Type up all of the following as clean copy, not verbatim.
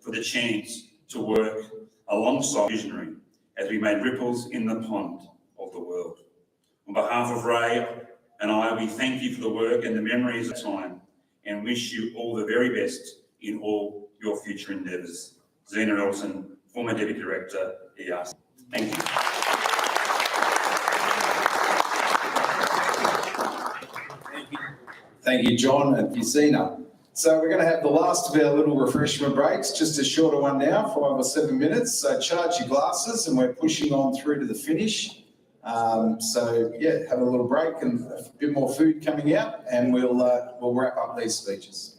for the chance to work alongside visionary as we made ripples in the pond of the world. On behalf of Ray and I, we thank you for the work and the memories of time and wish you all the very best in all your future endeavours. Zena Elson, former Deputy Director, ERC. Thank you. Thank you, John and Zena. So we're going to have the last of our little refreshment breaks, just a shorter one now, 5 or 7 minutes. So charge your glasses and we're pushing on through to the finish. So yeah, have a little break and a bit more food coming out, and we'll wrap up these speeches.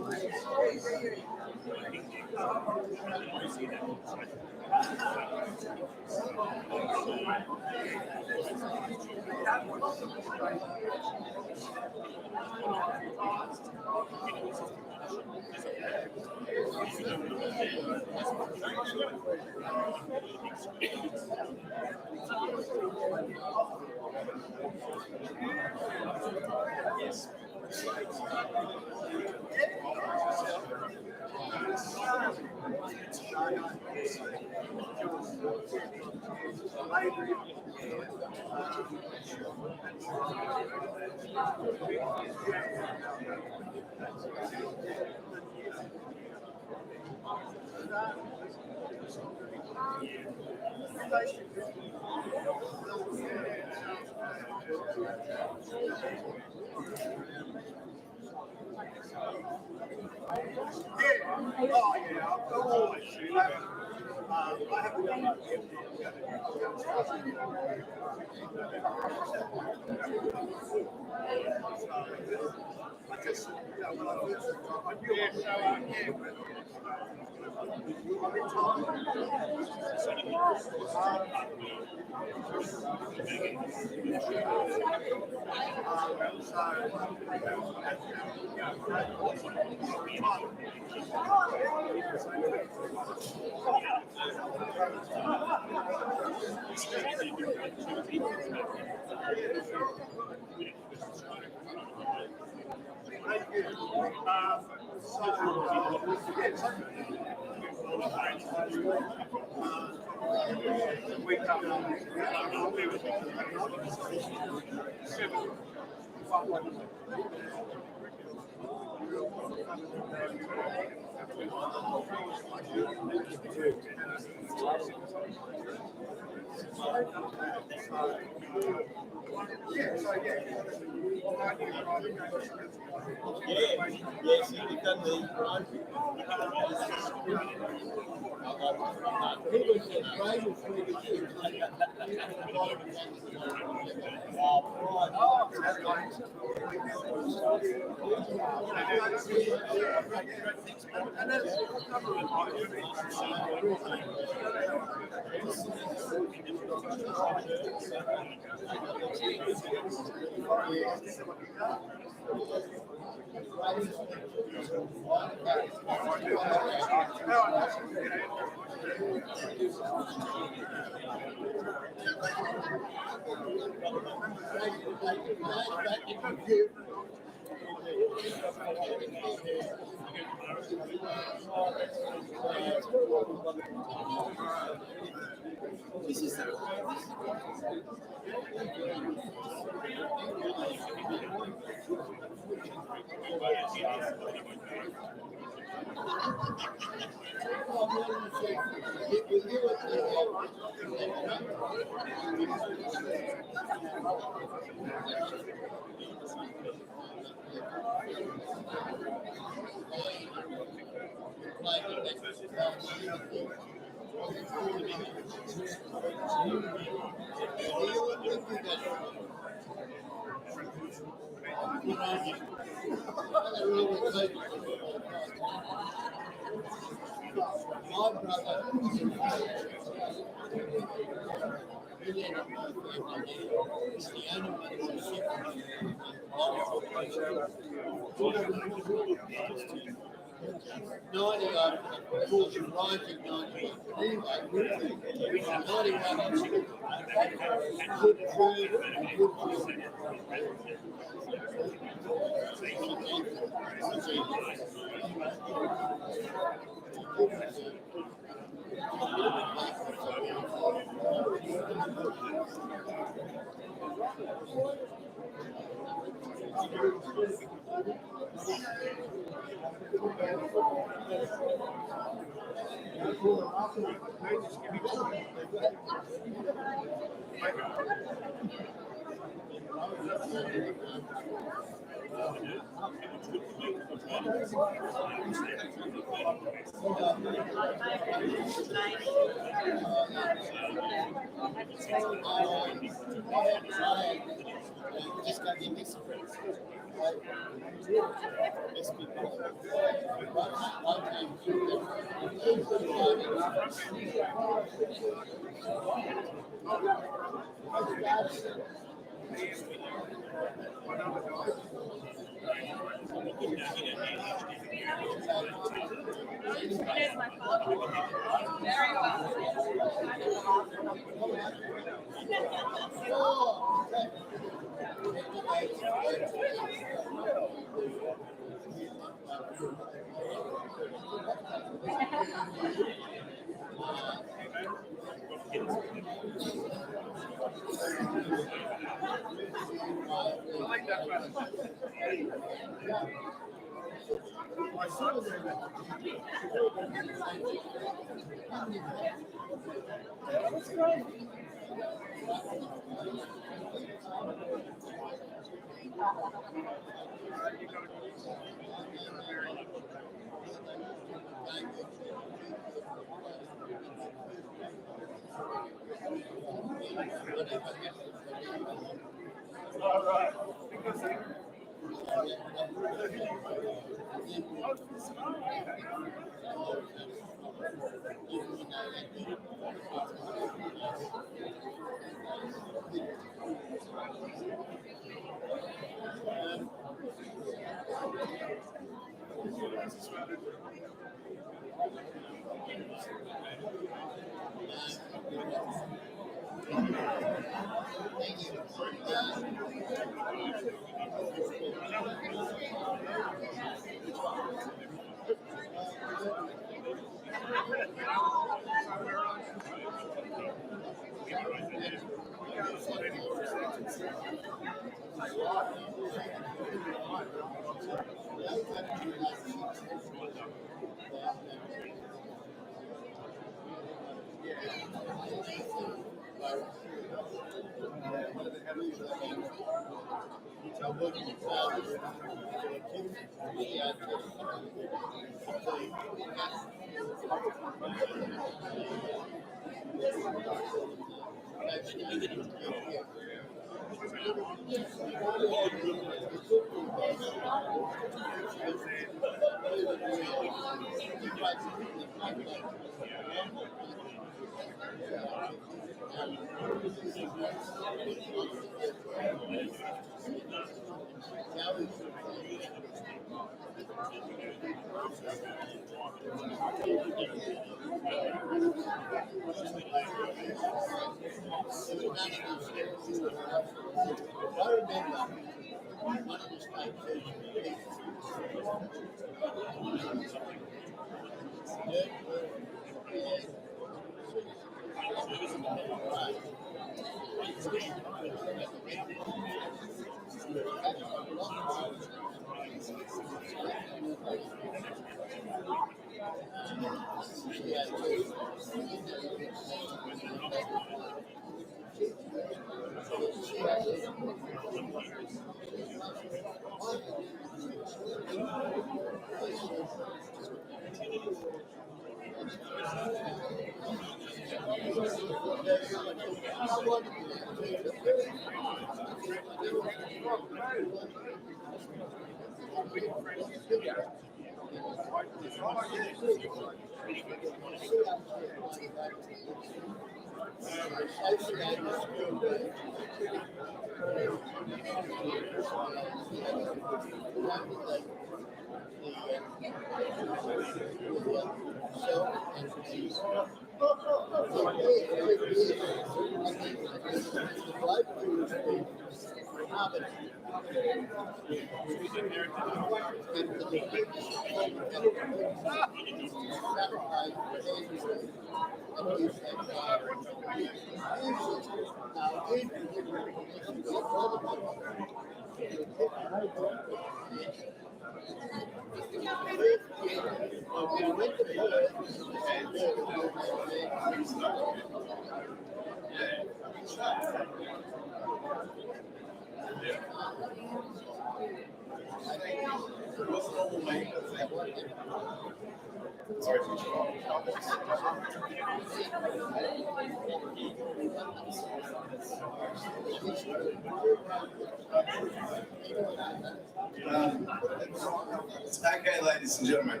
Okay, ladies and gentlemen.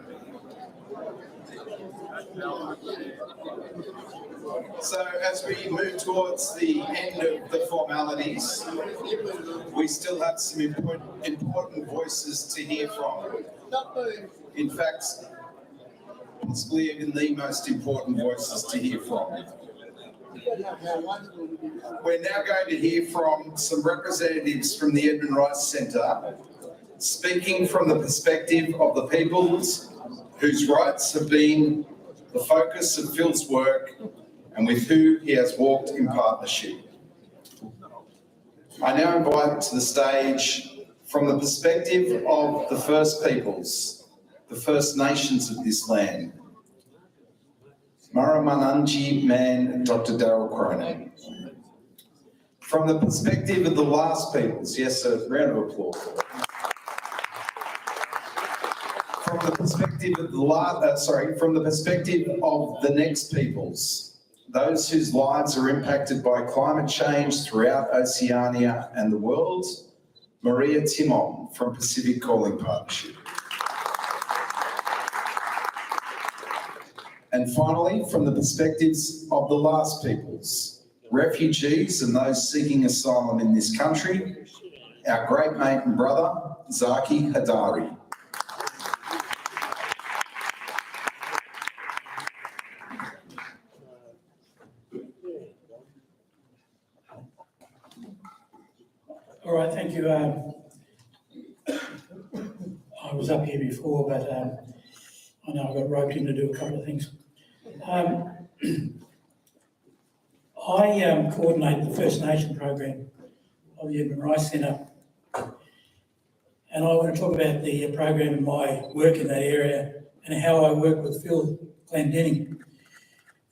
So as we move towards the end of the formalities, we still have some important voices to hear from. In fact, possibly even the most important voices to hear from. We're now going to hear from some representatives from the Edmund Rice Centre, speaking from the perspective of the peoples whose rights have been the focus of Phil's work and with who he has walked in partnership. I now invite to the stage, from the perspective of the First Peoples, the First Nations of this land, Maramananji man Dr. Darryl Cronin. From the perspective of the Last Peoples, yes, a round of applause. From the perspective of from the perspective of the Next Peoples, those whose lives are impacted by climate change throughout Oceania and the world, Maria Timon from Pacific Calling Partnership. And finally, from the perspectives of the Last Peoples, refugees and those seeking asylum in this country, our great mate and brother, Zaki Hadari. All right, thank you. I was up here before, but I know I got roped in to do a couple of things. I coordinate the First Nation program of the Edmund Rice Centre, and I want to talk about the program and my work in that area and how I work with Phil Glendenning.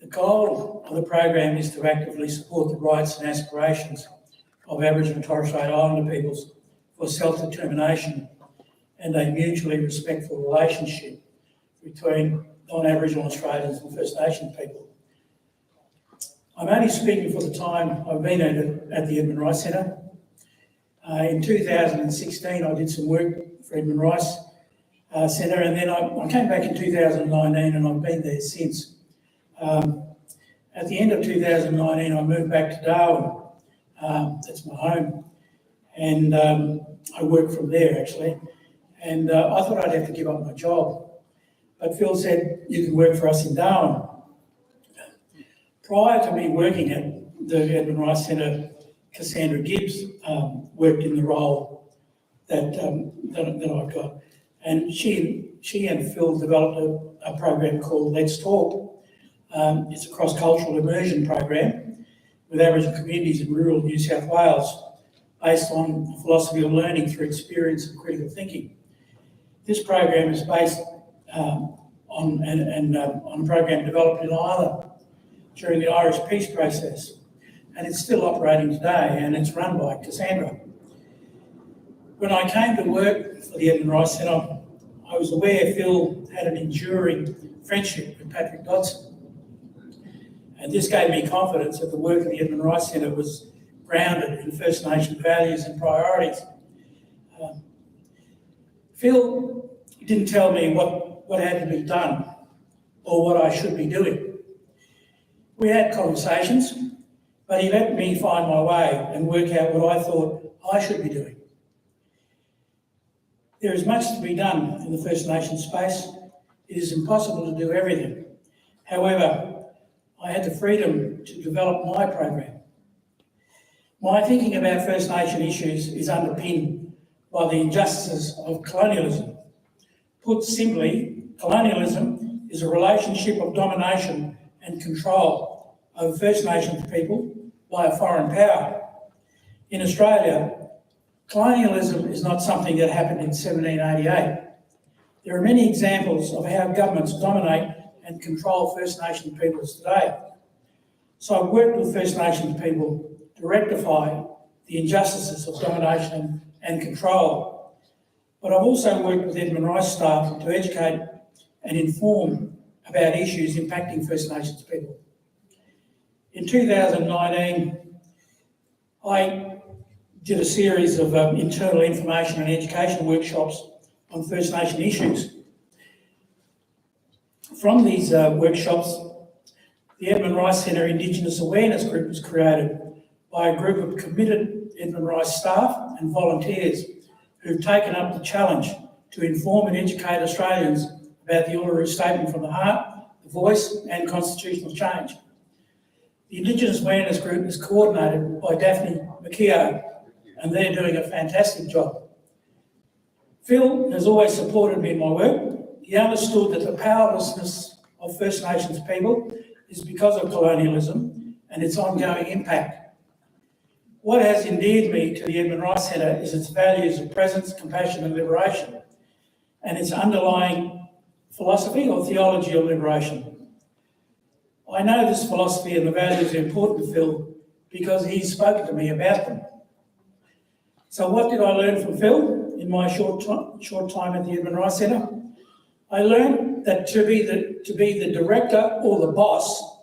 The goal of the program is to actively support the rights and aspirations of Aboriginal and Torres Strait Islander peoples for self-determination and a mutually respectful relationship between non-Aboriginal Australians and First Nation people. I'm only speaking for the time I've been at the Edmund Rice Centre. In 2016, I did some work for Edmund Rice Centre, and then I came back in 2019 and I've been there since. At the end of 2019, I moved back to Darwin. That's my home, and I work from there actually. And I thought I'd have to give up my job, but Phil said, you can work for us in Darwin. Prior to me working at the Edmund Rice Centre, Cassandra Gibbs worked in the role that I've got, and she and Phil developed a program called Let's Talk. It's a cross-cultural immersion program with Aboriginal communities in rural New South Wales, based on the philosophy of learning through experience and critical thinking. This program is based on a program developed in Ireland during the Irish peace process, and it's still operating today, and it's run by Cassandra. When I came to work for the Edmund Rice Centre, I was aware Phil had an enduring friendship with Patrick Dodson, and this gave me confidence that the work of the Edmund Rice Centre was grounded in First Nation values and priorities Phil didn't tell me what had to be done or what I should be doing. We had conversations, but he let me find my way and work out what I thought I should be doing. There is much to be done in the First Nations space. It is impossible to do everything. However, I had the freedom to develop my program. My thinking about First Nation issues is underpinned by the injustices of colonialism. Put simply, colonialism is a relationship of domination and control over First Nations people by a foreign power. In Australia, colonialism is not something that happened in 1788. There are many examples of how governments dominate and control First Nation peoples today. So I've worked with First Nations people to rectify the injustices of domination and control. But I've also worked with Edmund Rice staff to educate and inform about issues impacting First Nations people. In 2019, I did a series of internal information and education workshops on First Nation issues. From these workshops, the Edmund Rice Centre Indigenous Awareness Group was created by a group of committed Edmund Rice staff and volunteers who've taken up the challenge to inform and educate Australians about the Uluru Statement from the Heart, the Voice and constitutional change. The Indigenous Awareness Group is coordinated by Daphne McKeough, and they're doing a fantastic job. Phil has always supported me in my work. He understood that the powerlessness of First Nations people is because of colonialism and its ongoing impact. What has endeared me to the Edmund Rice Centre is its values of presence, compassion and liberation, and its underlying philosophy or theology of liberation. I know this philosophy and the values are important to Phil because he's spoken to me about them. So what did I learn from Phil in my short time at the Edmund Rice Centre? I learned that to be the director or the boss,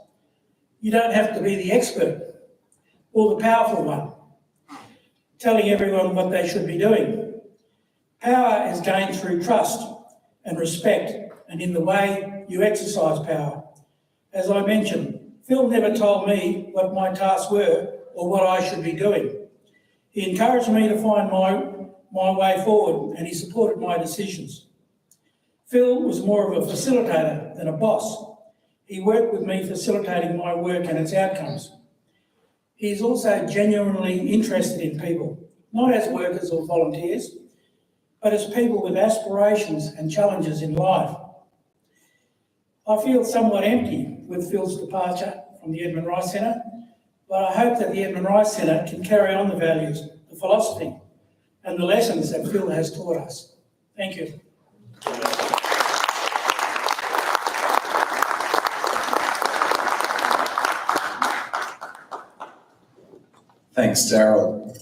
you don't have to be the expert or the powerful one, telling everyone what they should be doing. Power is gained through trust and respect and in the way you exercise power. As I mentioned, Phil never told me what my tasks were or what I should be doing. He encouraged me to find my way forward and he supported my decisions. Phil was more of a facilitator than a boss. He worked with me facilitating my work and its outcomes. He's also genuinely interested in people, not as workers or volunteers, but as people with aspirations and challenges in life. I feel somewhat empty with Phil's departure from the Edmund Rice Centre, but I hope that the Edmund Rice Centre can carry on the values, the philosophy, and the lessons that Phil has taught us. Thank you. Thanks, Daryl.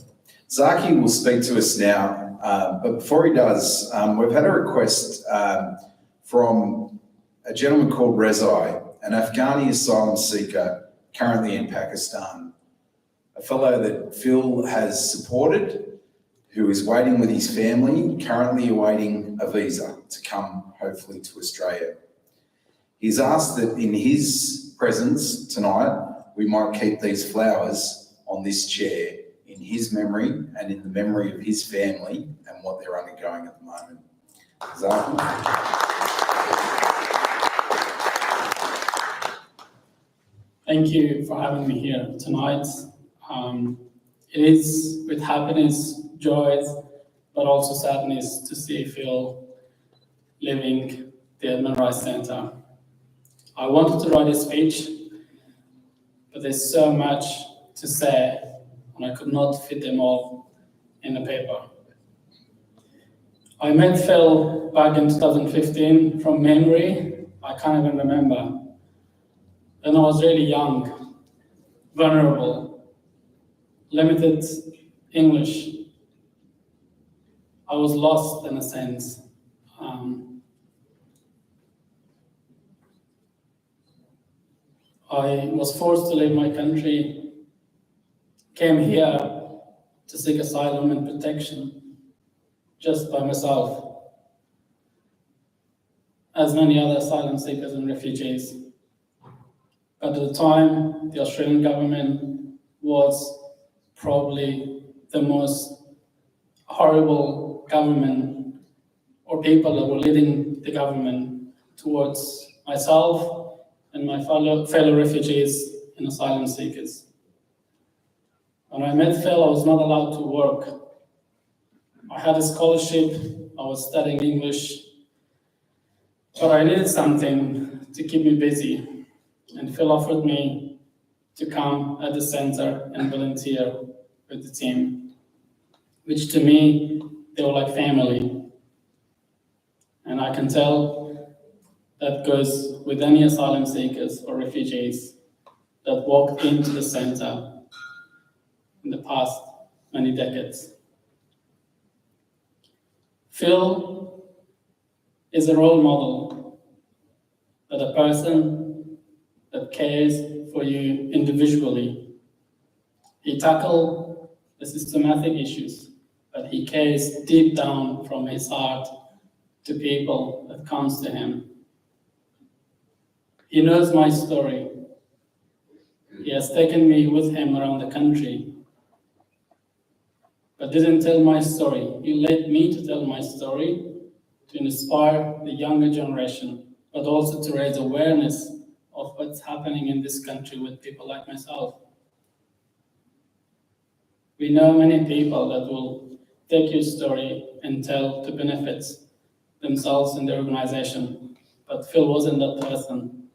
Zaki will speak to us now, but before he does, we've had a request from a gentleman called Rezai, an Afghani asylum seeker currently in Pakistan, a fellow that Phil has supported, who is waiting with his family, currently awaiting a visa to come hopefully to Australia. He's asked that in his presence tonight, we might keep these flowers on this chair in his memory and in the memory of his family and what they're undergoing at the moment. Zaki? Thank you for having me here tonight. It is with happiness, joy, but also sadness to see Phil leaving the Edmund Rice Centre. I wanted to write a speech, but there's so much to say, and I could not fit them all in the paper. I met Phil back in 2015 from memory. I can't even remember. And I was really young, vulnerable, limited English. I was lost in a sense. I was forced to leave my country, came here to seek asylum and protection just by myself. as many other asylum seekers and refugees. But at the time, the Australian government was probably the most horrible government or people that were leading the government towards myself and my fellow refugees and asylum seekers. When I met Phil, I was not allowed to work. I had a scholarship, I was studying English, but I needed something to keep me busy. And Phil offered me to come at the center and volunteer with the team, which to me, they were like family. And I can tell that goes with any asylum seekers or refugees that walked into the center in the past many decades. Phil is a role model, that a person that cares for you individually. He tackled the systematic issues, but he cares deep down from his heart to people that comes to him. He knows my story. He has taken me with him around the country, but didn't tell my story. He led me to tell my story, to inspire the younger generation, but also to raise awareness of what's happening in this country with people like myself. We know many people that will take your story and tell to benefit themselves and their organization, but Phil wasn't that person.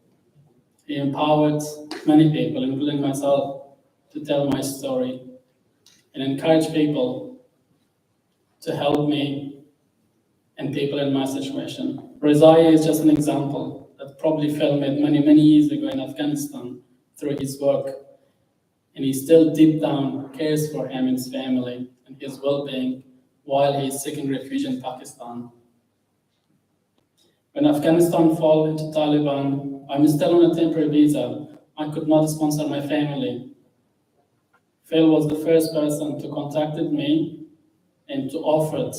He empowered many people, including myself, to tell my story and encourage people to help me and people in my situation. Rizaya is just an example that probably Phil made many years ago in Afghanistan through his work. And he still deep down cares for him and his family and his well-being while he is seeking refuge in Pakistan. When Afghanistan fell into Taliban, I'm still on a temporary visa. I could not sponsor my family. Phil was the first person to contact me and to offer it,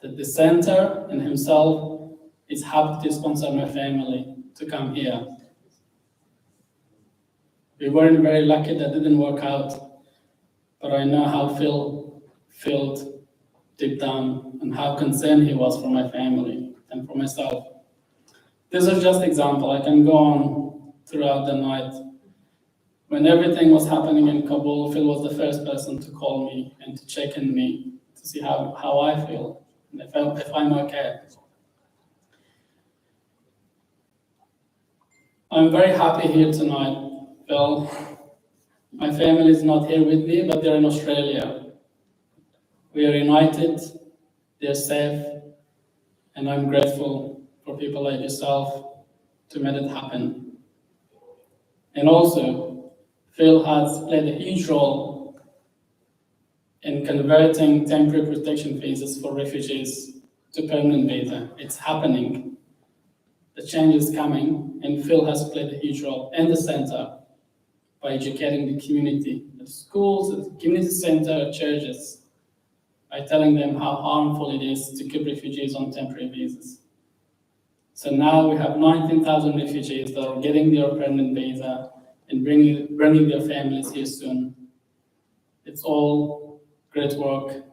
that the center and himself is happy to sponsor my family to come here. We weren't very lucky that didn't work out, but I know how Phil felt deep down and how concerned he was for my family and for myself. This is just an example. I can go on throughout the night. When everything was happening in Kabul, Phil was the first person to call me and to check in me to see how I feel and if I'm okay. I'm very happy here tonight, Phil. My family is not here with me, but they're in Australia. We are united, they're safe, and I'm grateful for people like yourself to make it happen. And also, Phil has played a huge role in converting temporary protection visas for refugees to permanent visa. It's happening. The change is coming, and Phil has played a huge role in the center by educating the community, the schools, the community center, churches, by telling them how harmful it is to keep refugees on temporary visas. So now we have 19,000 refugees that are getting their permanent visa and bringing their families here soon. It's all great work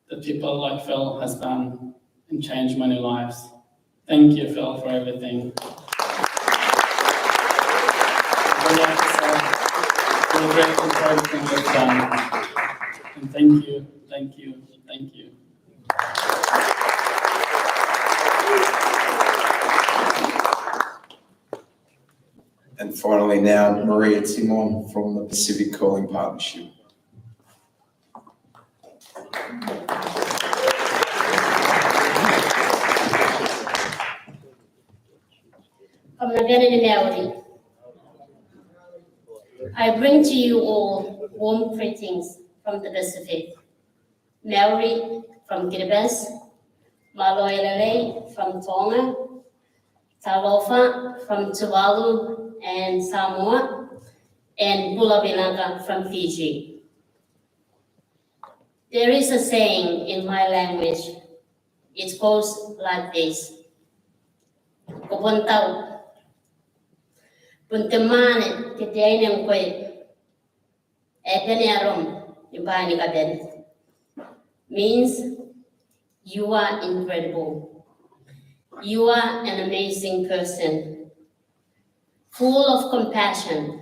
that people like Phil has done and changed many lives. Thank you, Phil, for everything. I'd like to say we're grateful for everything you've done. And thank you, thank you, thank you. And finally now, Maria Timon from the Pacific Calling Partnership. I bring to you all warm greetings from the Pacific. Maori from Kiribati, Maloelele from Tonga, Talofa from Tuvalu and Samoa, and Bulabinanga from Fiji. There is a saying in my language. It goes like this: Kobon tau. Puntemane kitiainen kwe. Ebene arom. Ibani kaben. Means you are incredible. You are an amazing person, full of compassion,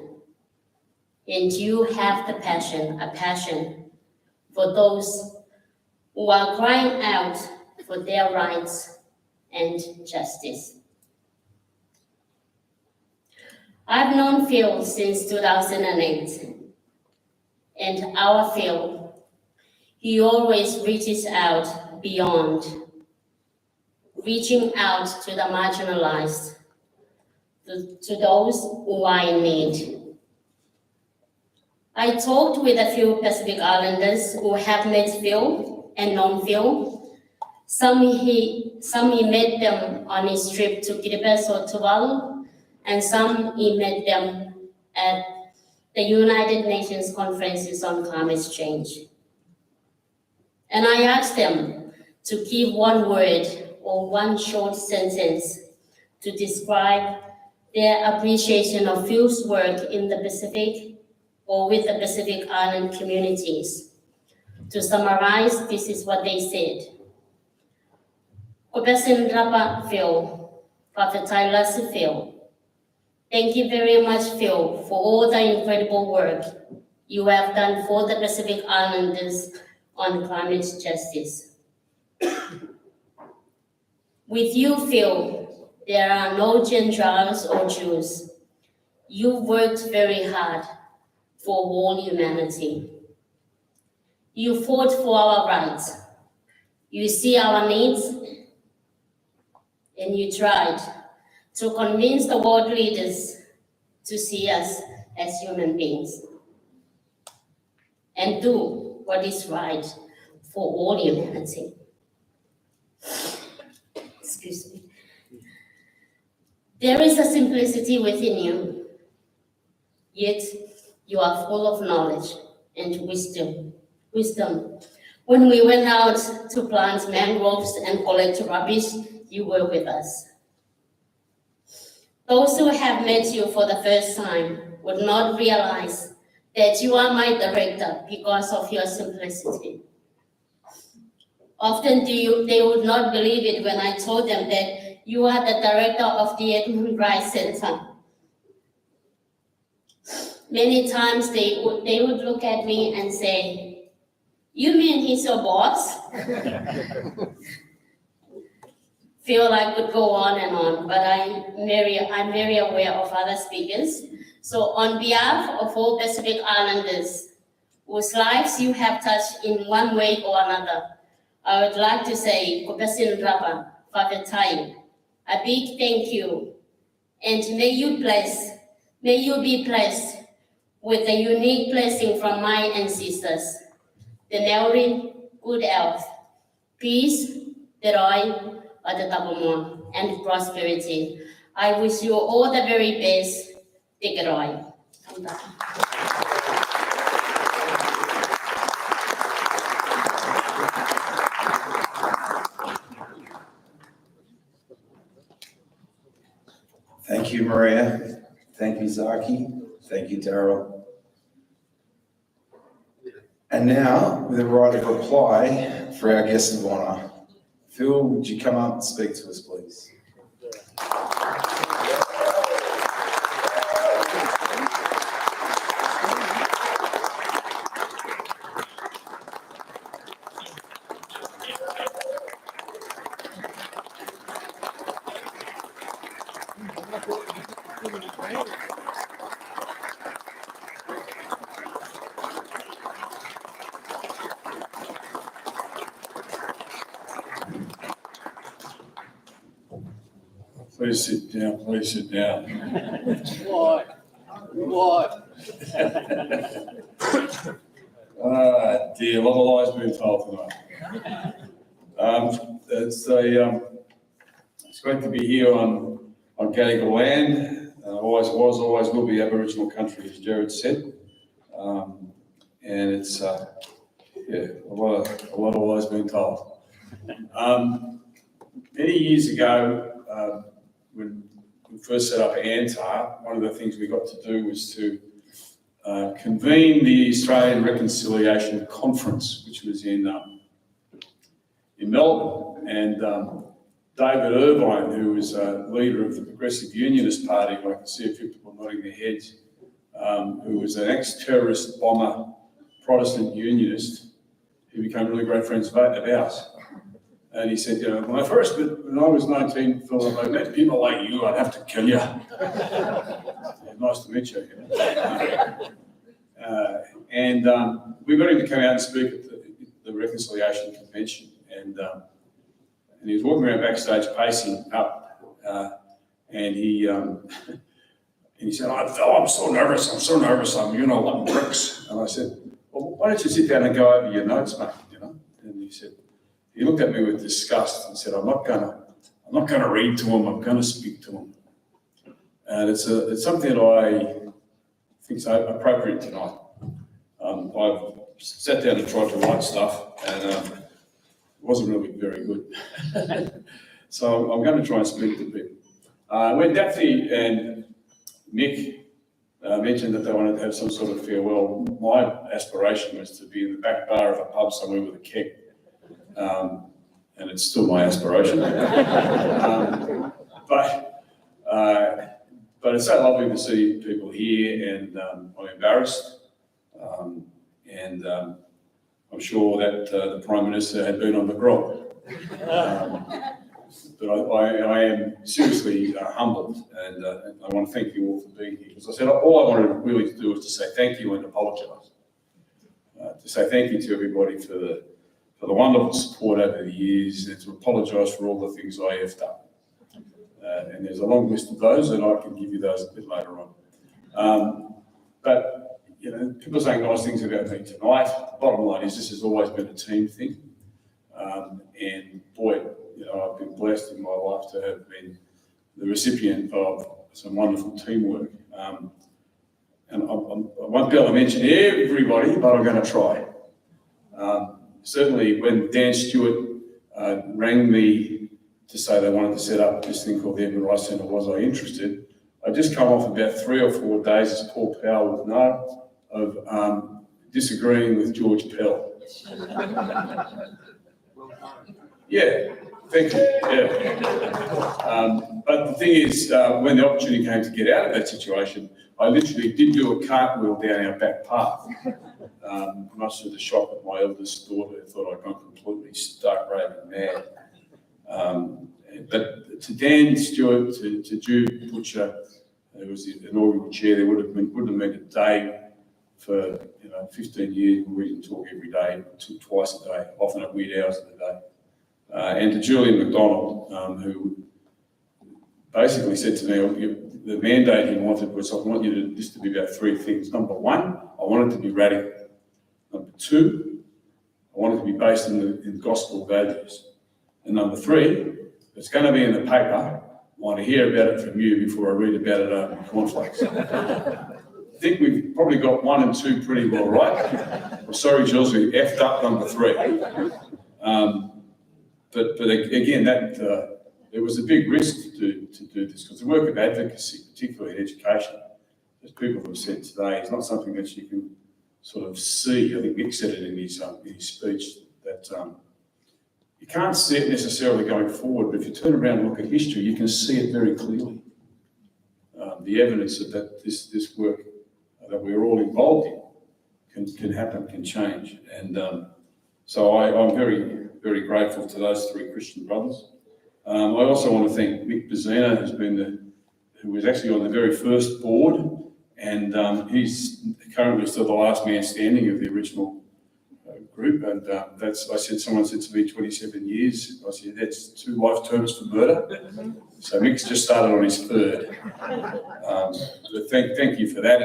and you have a passion for those who are crying out for their rights and justice. I've known Phil since 2008, and our Phil, he always reaches out beyond, reaching out to the marginalized, to those who are in need. I talked with a few Pacific Islanders who have met Phil and known Phil. Some he met them on his trip to Kiribati or Tuvalu, and some he met them at the United Nations conferences on climate change. And I asked them to give one word or one short sentence to describe their appreciation of Phil's work in the Pacific or with the Pacific Island communities. To summarize, this is what they said. Kopesin Rapa Phil, Whawhetaila si Phil. Thank you very much, Phil, for all the incredible work you have done for the Pacific Islanders on climate justice. With you, Phil, there are no Gentiles or Jews. You worked very hard for all humanity. You fought for our rights. You see our needs, and you tried to convince the world leaders to see us as human beings and do what is right for all humanity. Excuse me. There is a simplicity within you, yet you are full of knowledge and wisdom. When we went out to plant mangroves and collect rubbish, you were with us. Those who have met you for the first time would not realize that you are my director because of your simplicity. Often they would not believe it when I told them that you are the director of the Edmund Rice Center. Many times they would look at me and say, "You mean he's your boss?" Feel I could go on and on, but I'm very aware of other speakers. So on behalf of all Pacific Islanders whose lives you have touched in one way or another, I would like to say, Kopesin Rapa, Whawhetai, a big thank you, and may you be blessed with a unique blessing from my ancestors, the Maori, good health, peace, the Roi, and prosperity. I wish you all the very best. Te Roi. Thank you, Maria. Thank you, Zaki. Thank you, Daryl. And now, with a right of reply for our guest of honour, Phil, would you come up and speak to us, please? Please sit down, please sit down. What? Ah, dear, a lot of lies being told tonight. It's great to be here on Gadigal land. Always was, always will be Aboriginal country, as Jared said. And it's, a lot of lies being told. Many years ago, when we first set up ANTAR, one of the things we got to do was to convene the Australian Reconciliation Conference, which was in Melbourne. And David Irvine, who was leader of the Progressive Unionist Party, I can see a few people nodding their heads, who was an ex-terrorist bomber, Protestant unionist, who became really great friends of ours. And he said, when I was 19, Phil, if I met people like you, I'd have to kill you. Nice to meet you. And we got him to come out and speak at the Reconciliation Convention. And he was walking around backstage pacing up, and he said, "Oh, I'm so nervous, I'm bricks." And I said, "Well, why don't you sit down and go over your notes, mate, And he looked at me with disgust and said, I'm not gonna read to him, I'm gonna speak to him. And it's something that I think is appropriate tonight. I've sat down and tried to write stuff, and it wasn't really very good. So I'm going to try and speak to people. When Daphne and Nick mentioned that they wanted to have some sort of farewell, my aspiration was to be in the back bar of a pub somewhere with a keg. And it's still my aspiration. But it's so lovely to see people here, and I'm embarrassed. And I'm sure that the Prime Minister had been on the grog. But I am seriously humbled, and I want to thank you all for being here. Because I said all I wanted really to do was to say thank you and apologise. To say thank you to everybody for the wonderful support over the years, and to apologise for all the things I effed up. And there's a long list of those, and I can give you those a bit later on. But people are saying nice things about me tonight. The bottom line is this has always been a team thing. And boy, I've been blessed in my life to have been the recipient of some wonderful teamwork. And I won't be able to mention everybody, but I'm going to try. Certainly when Dan Stewart rang me to say they wanted to set up this thing called the Edmund Rice Centre, was I interested? I'd just come off about 3 or 4 days, as Paul Powell would know, of disagreeing with George Pell. Yeah, thank you. Yeah. But the thing is, when the opportunity came to get out of that situation, I literally did do a cartwheel down our back path, much to the shock of my eldest daughter, who thought I'd gone completely stark raving mad. But to Dan Stewart, to Jude Butcher, who was the inaugural chair, there wouldn't have been a day for 15 years where we didn't talk every day, twice a day, often at weird hours of the day. And to Julian McDonald, who basically said to me, the mandate he wanted was, I want this to be about 3 things. Number 1, I want it to be radical. Number 2, I want it to be based in gospel values. And number 3, it's going to be in the paper. I want to hear about it from you before I read about it over cornflakes. I think we've probably got 1 and 2 pretty well right. I'm sorry, Jules, we effed up number 3. But again, there was a big risk to do this, because the work of advocacy, particularly in education, as people have said today, is not something that you can sort of see. I think Nick said it in his speech, that you can't see it necessarily going forward, but if you turn around and look at history, you can see it very clearly. The evidence that this work that we're all involved in can happen, can change. And so I'm very, very grateful to those 3 Christian brothers. I also want to thank Mick Bazzina, who was actually on the very first board, and he's currently still the last man standing of the original group. And someone said to me 27 years. I said, that's 2 life terms for murder. So Mick's just started on his 3rd. But thank you for that.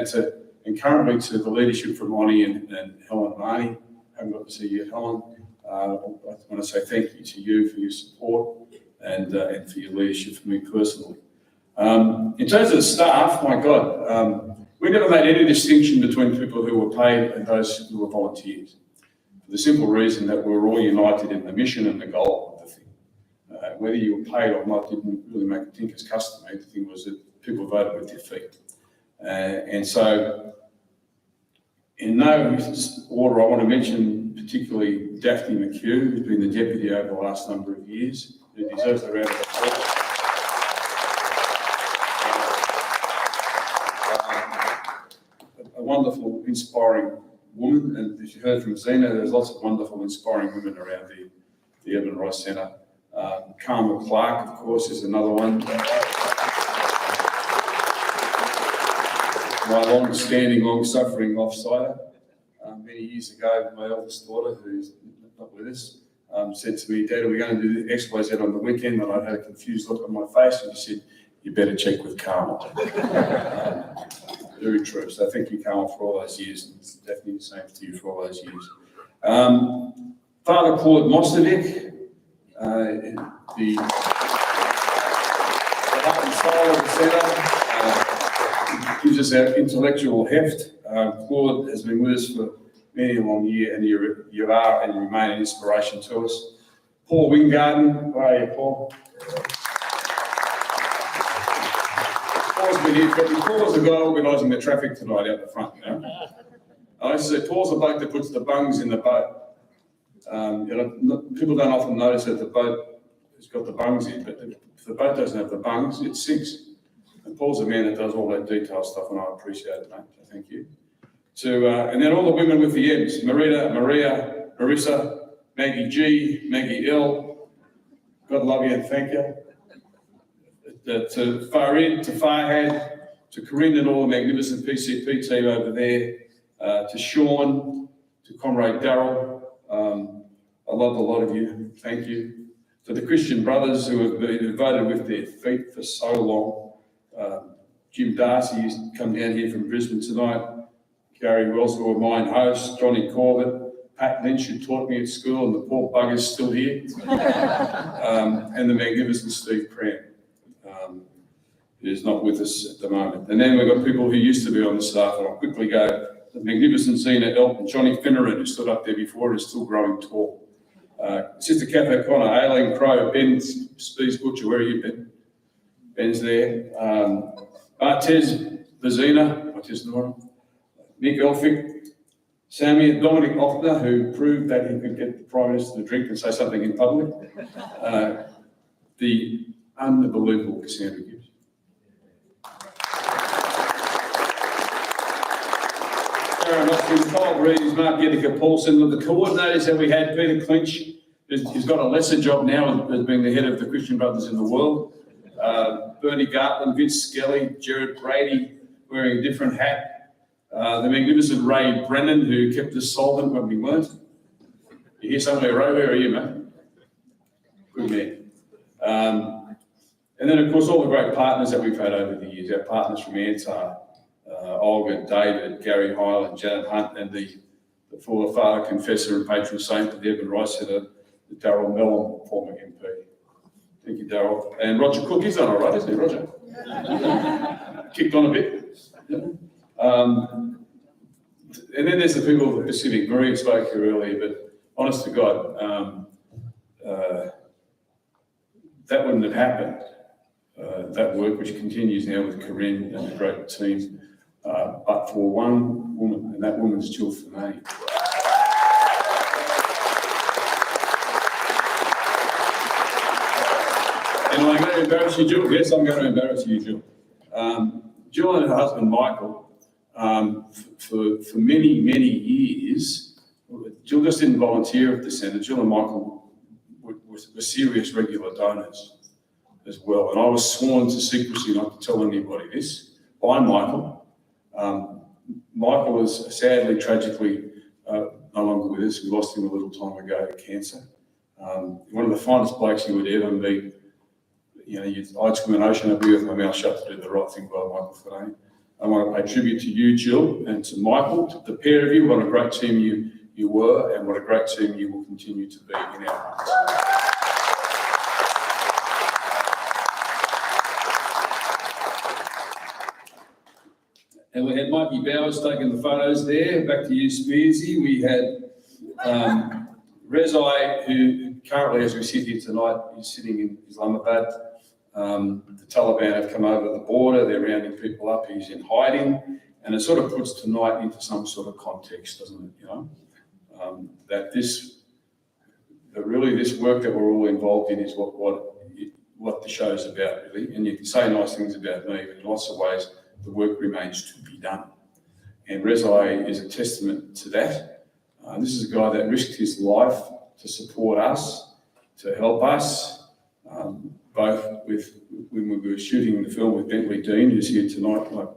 And currently to the leadership from Lonnie and Helen Marnie. I haven't got to see you, Helen. I want to say thank you to you for your support and for your leadership for me personally. In terms of the staff, my God, we never made any distinction between people who were paid and those who were volunteers, for the simple reason that we were all united in the mission and the goal of the thing. whether you were paid or not didn't really make a tinker's customary. The thing was that people voted with their feet. And so, in no order, I want to mention particularly Daphne McHugh, who's been the deputy over the last number of years, who deserves a round of applause. A wonderful, inspiring woman, and as you heard from Zena, there's lots of wonderful, inspiring women around the Edmund Rice Centre. Carmel Clark, of course, is another one. My long-standing, long-suffering offsider. Many years ago, my eldest daughter, who's not with us, said to me, "Dad, are we going to do X, Y, Z on the weekend?" And I had a confused look on my face, and she said, "You better check with Carmel." Very true. So thank you, Carmel, for all those years, and it's definitely the same to you for all those years. Father Claude Mostovic, the heart and soul of the centre, gives us our intellectual heft. Claude has been with us for many a long year, and you are and remain an inspiration to us. Paul Wingarden, how are you, Paul? Paul's been here, Paul's the guy organising the traffic tonight out the front, you know. I used to say, Paul's the bloke that puts the bungs in the boat. People don't often notice that the boat has got the bungs in, but if the boat doesn't have the bungs, it sinks. And Paul's the man that does all that detailed stuff, and I appreciate it, mate. So thank you. And then all the women with the M's: Marita, Maria, Marissa, Maggie G, Maggie L. God love you and thank you. To Farid, to Farhad, to Corinne and all the magnificent PCP team over there, to Sean, to Comrade Darryl. I love a lot of you. Thank you. To the Christian brothers who have been voted with their feet for so long. Jim Darcy used to come down here from Brisbane tonight. Gary Wellsborough, mine host. Johnny Corbett. Pat Lynch, who taught me at school, and the poor bugger's still here. And the magnificent Steve Pram, who's not with us at the moment. And then we've got people who used to be on the staff, and I'll quickly go. The magnificent Zena Elton, Johnny Finneran, who stood up there before and is still growing tall. Sister Kath O'Connor, Aileen Crow, Ben Spees Butcher, where are you, Ben? Ben's there. Bartez Vizina, Nick Elphick, Sammy, Dominic Offner, who proved that he could get the Prime Minister to drink and say something in public. The unbelievable Cassandra Gibbs. Todd Reeves, Mark Geddica Paulson, the coordinators that we had, Peter Clinch, who's got a lesser job now as being the head of the Christian Brothers in the world. Bernie Gartland, Vince Skelly, Gerard Brady, wearing a different hat. The magnificent Ray Brennan, who kept us solvent when we weren't. You hear somewhere, Ray? Where are you, mate? Good man. And then, of course, all the great partners that we've had over the years, our partners from Antar, Olga, David, Gary Hyland, Janet Hunt, and the former father, confessor and patron saint of the Edmund Rice Centre, Darryl Mellon, former MP. Thank you, Darryl. And Roger Cook, he's done all right, isn't he, Roger? Kicked on a bit. And then there's the people of the Pacific. Maria spoke here earlier, but honest to God, that wouldn't have happened. That work, which continues now with Corinne and the great team, but for one woman, and that woman's Jill Finay. And am I going to embarrass you, Jill? Yes, I'm going to embarrass you, Jill. Jill and her husband, Michael, for many, many years, Jill just didn't volunteer at the centre. Jill and Michael were serious regular donors as well. And I was sworn to secrecy not to tell anybody this by Michael. Michael was sadly, tragically, no longer with us. We lost him a little time ago to cancer. One of the finest blokes you would ever meet. You know, I'd swim an ocean over with my mouth shut to do the right thing by Michael Finay. I want to pay tribute to you, Jill, and to Michael, to the pair of you. What a great team you were, and what a great team you will continue to be in our hearts. And we had Mikey Bowers taking the photos there. Back to you, Spearsy. We had Rezai, who currently, as we sit here tonight, he's sitting in Islamabad. The Taliban have come over the border, they're rounding people up, he's in hiding, and it sort of puts tonight into some sort of context, doesn't it, you know? That this work that we're all involved in is what the show's about, really. And you can say nice things about me, but in lots of ways, the work remains to be done. And Rezai is a testament to that. This is a guy that risked his life to support us, to help us, both when we were shooting the film with Bentley Dean, who's here tonight, like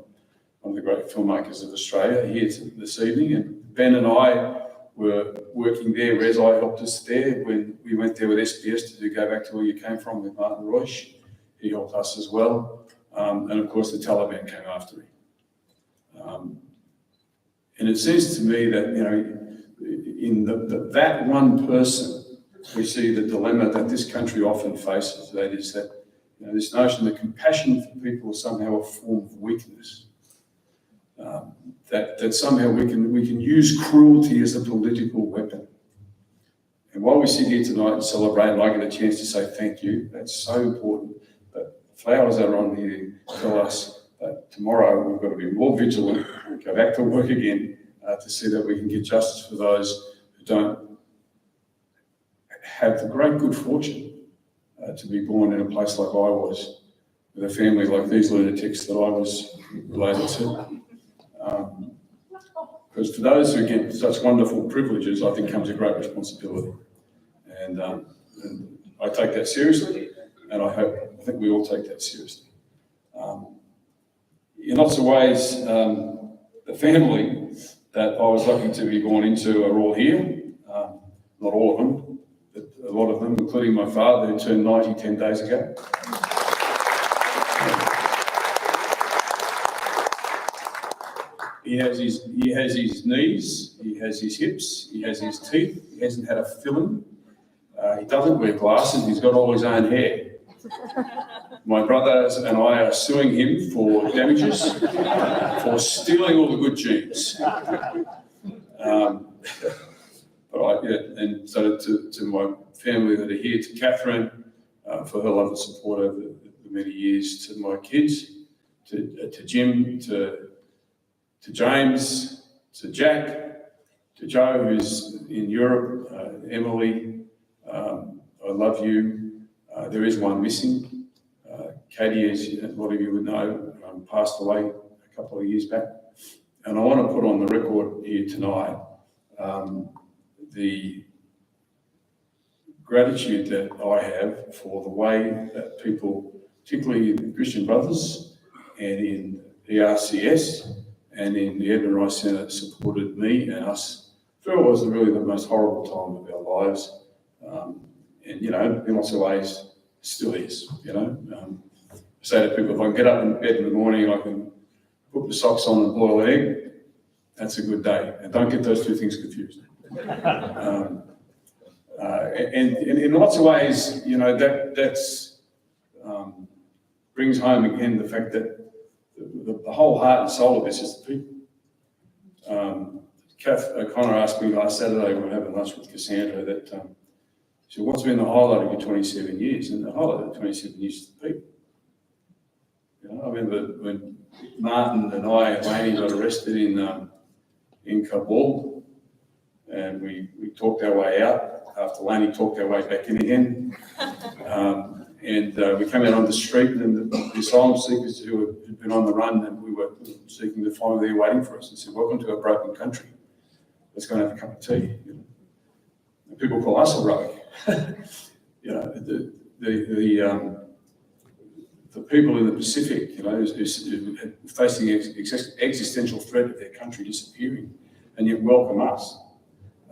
one of the great filmmakers of Australia, here this evening. And Ben and I were working there. Rezai helped us there when we went there with SBS to go back to where you came from with Martin Roish. He helped us as well. And of course, the Taliban came after him. And it seems to me that, you know, in that one person, we see the dilemma that this country often faces. That is that, you know, this notion that compassion for people is somehow a form of weakness. That somehow we can use cruelty as a political weapon. And while we sit here tonight and celebrate, and I get a chance to say thank you, that's so important. But flowers that are on here tell us that tomorrow we've got to be more vigilant, go back to work again to see that we can get justice for those who don't have the great good fortune to be born in a place like I was, with a family like these lunatics that I was related to. Because for those who get such wonderful privileges, I think comes a great responsibility. And I take that seriously, and I think we all take that seriously. In lots of ways, the family that I was lucky to be born into are all here. Not all of them, but a lot of them, including my father, who turned 90 10 days ago. He has his knees, he has his hips, he has his teeth, he hasn't had a filling. He doesn't wear glasses, he's got all his own hair. My brothers and I are suing him for damages for stealing all the good genes. And so to my family that are here, to Catherine, for her love and support over the many years, to my kids, to Jim, to James, to Jack, to Joe, who's in Europe, Emily, I love you. There is one missing. Katie, as a lot of you would know, passed away a couple of years back. And I want to put on the record here tonight the gratitude that I have for the way that people, particularly in Christian Brothers and in ERCS and in the Edmund Rice Centre, supported me and us through what was really the most horrible time of our lives. And, you know, in lots of ways, still is, you know. I say to people, if I can get up in bed in the morning, I can put the socks on and boil an egg, that's a good day. And don't get those two things confused. And in lots of ways, you know, that's brings home again the fact that the whole heart and soul of this is the people. Kath O'Connor asked me last Saturday when we were having lunch with Cassandra that, she said, what's been the highlight of your 27 years? And the highlight of the 27 years is the people. You know, I remember when Martin and I and Laney got arrested in Kabul, and we talked our way out after Laney talked our way back in again. And we came out on the street, and the asylum seekers who had been on the run, and we were seeking to find there waiting for us, and said, welcome to a broken country. Let's go and have a cup of tea. You know? And people call us heroic. You know, the people in the Pacific, you know, who's facing existential threat of their country disappearing, and yet welcome us.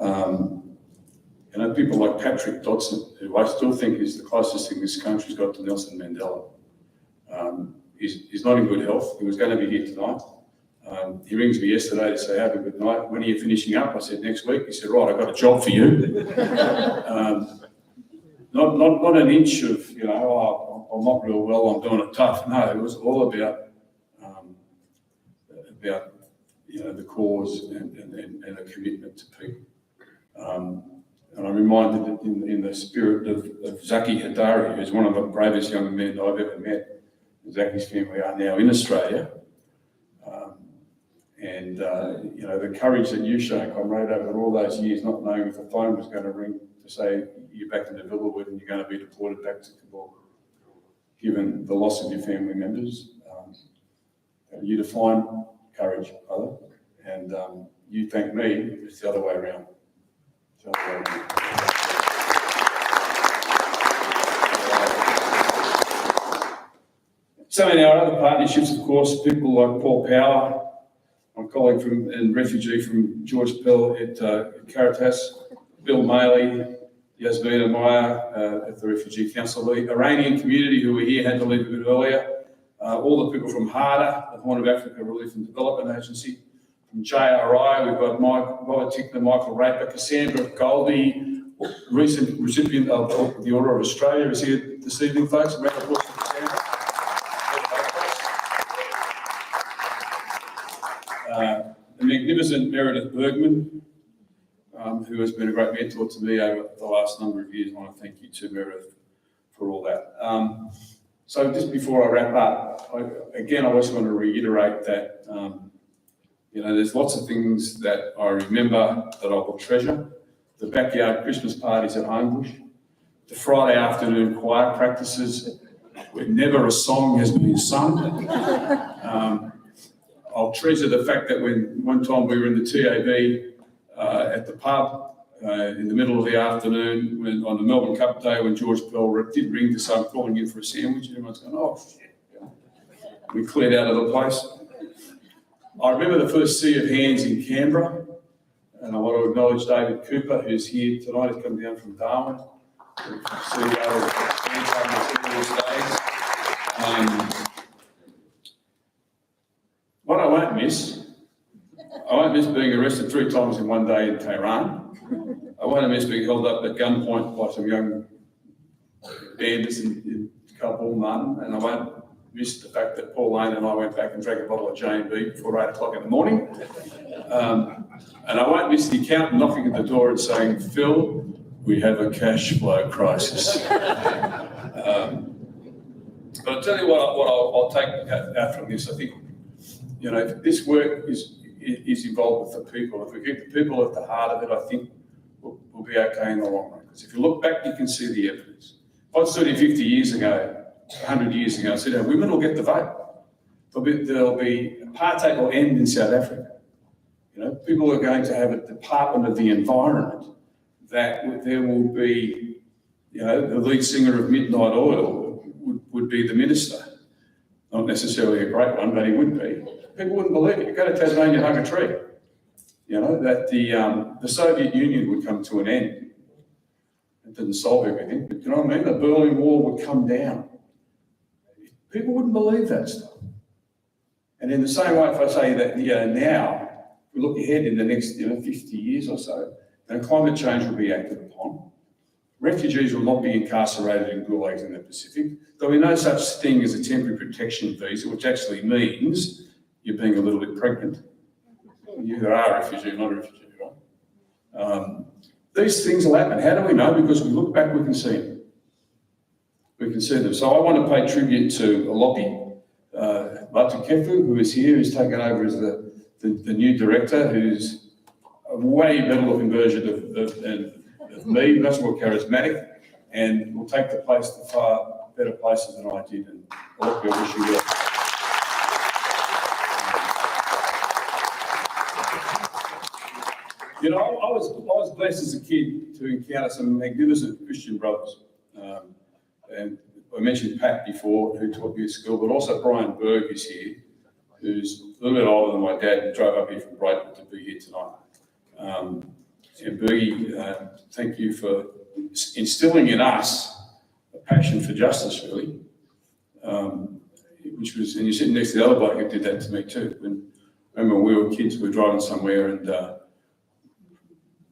You know, people like Patrick Dodson, who I still think is the closest thing this country's got to Nelson Mandela. He's not in good health. He was going to be here tonight. He rings me yesterday to say, have a good night. When are you finishing up? I said, next week. He said, right, I've got a job for you. Not an inch of, you know, oh, I'm not real well, I'm doing it tough. No, it was all about you know, the cause and a commitment to people. And I'm reminded in the spirit of Zaki Hadari, who's one of the bravest young men I've ever met. Zaki's family are now in Australia. The courage that you've shown, comrade, over all those years, not knowing if the phone was going to ring to say you're back into Villawood and you're going to be deported back to Kabul, given the loss of your family members. You define courage, brother, and you thank me, it's the other way around. So in our other partnerships, of course, people like Paul Power, my colleague and refugee from George Pell at Caritas, Bill Maley, Yasmina Meyer at the Refugee Council, the Iranian community who were here had to leave a bit earlier, all the people from HARDA, the Horn of Africa Relief and Development Agency, from JRI, we've got Robert Tickner, Michael Raper, Cassandra Goldie, recent recipient of the Order of Australia, is here this evening, folks. A round of applause for Cassandra. The magnificent Meredith Bergman, who has been a great mentor to me over the last number of years. I want to thank you too, Meredith, for all that. So just before I wrap up, I also want to reiterate that, there's lots of things that I remember that I will treasure. The backyard Christmas parties at Homebush, the Friday afternoon choir practices where never a song has been sung. I'll treasure the fact that when one time we were in the TAB at the pub in the middle of the afternoon on the Melbourne Cup day when George Pell did ring to say I'm calling in for a sandwich, and everyone's going, oh, shit. We cleared out of the place. I remember the first sea of hands in Canberra, and I want to acknowledge David Cooper, who's here tonight. He's come down from Darwin, CEO of Hands. What I won't miss being arrested 3 times in one day in Tehran. I won't miss being held up at gunpoint by some young bandits in Kabul, Martin, and I won't miss the fact that Paul Lane and I went back and drank a bottle of J&B before 8 o'clock in the morning. And I won't miss the accountant knocking at the door and saying, Phil, we have a cash flow crisis. But I'll tell you what I'll take out from this. I think, this work is involved with the people. If we keep the people at the heart of it, I think we'll be okay in the long run. Because if you look back, you can see the evidence. If I stood here 50 years ago, 100 years ago, I said, women will get the vote. There'll be apartheid will end in South Africa. People are going to have a Department of the Environment that there will be, the lead singer of Midnight Oil would be the minister. Not necessarily a great one, but he would be. People wouldn't believe it. You go to Tasmania, hug a tree. That the Soviet Union would come to an end. It didn't solve everything, but you know what I mean? The Berlin Wall would come down. People wouldn't believe that stuff. And in the same way, if I say that, now, we look ahead in the next 50 years or so, then climate change will be acted upon. Refugees will not be incarcerated in gulags in the Pacific. There'll be no such thing as a temporary protection visa, which actually means you're being a little bit pregnant. You either are a refugee or not a refugee, right? These things will happen. How do we know? Because we look back, we can see them. We can see them. So I want to pay tribute to Alopi Latukefu, who is here, who's taken over as the new director, who's a way better looking version of me, much more charismatic, and will take the place to far better places than I did. And Alopi, I wish you well. I was blessed as a kid to encounter some magnificent Christian brothers. And I mentioned Pat before, who taught me at school, but also Brian Berg is here, who's a little bit older than my dad, and drove up here from Brighton to be here tonight. And Bergie, thank you for instilling in us a passion for justice, really, which was, and you're sitting next to the other bloke who did that to me too. I remember when we were kids, we were driving somewhere and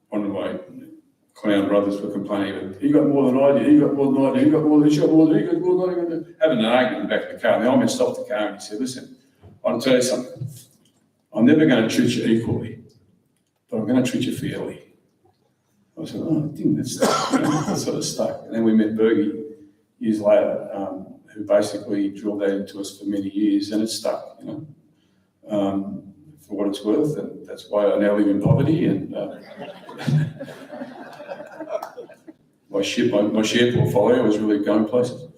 one of my clown brothers were complaining, he got more than I did, he got more than I did, he got more than he got more than he got more than I did. Having an argument in the back of the car. And the old man stopped the car and he said, listen, I'll tell you something. I'm never going to treat you equally, but I'm going to treat you fairly. I said, oh, I think that's that sort of stuck. And then we met Bergie years later, who basically drilled that into us for many years, and it stuck, for what it's worth, and that's why I now live in poverty, and my share portfolio is really going places.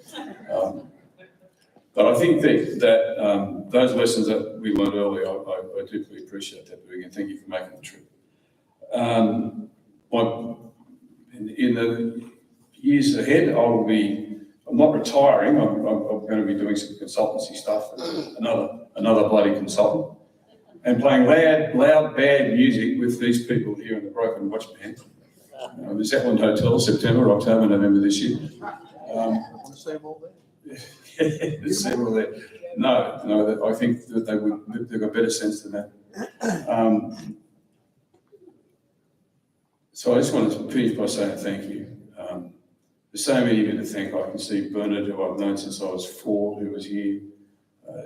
But I think that those lessons that we learned earlier, I deeply appreciate that, Bergie, and thank you for making the trip. In the years ahead, I'm not retiring, I'm going to be doing some consultancy stuff, another bloody consultant, and playing loud, bad music with these people here in the Broken Watch Band. The Zetland Hotel, September, October, November this year. There's several there. No, I think that they've got better sense than that. So I just want to finish by saying thank you. There's so many of you to thank. I can see Bernard, who I've known since I was 4, who was here.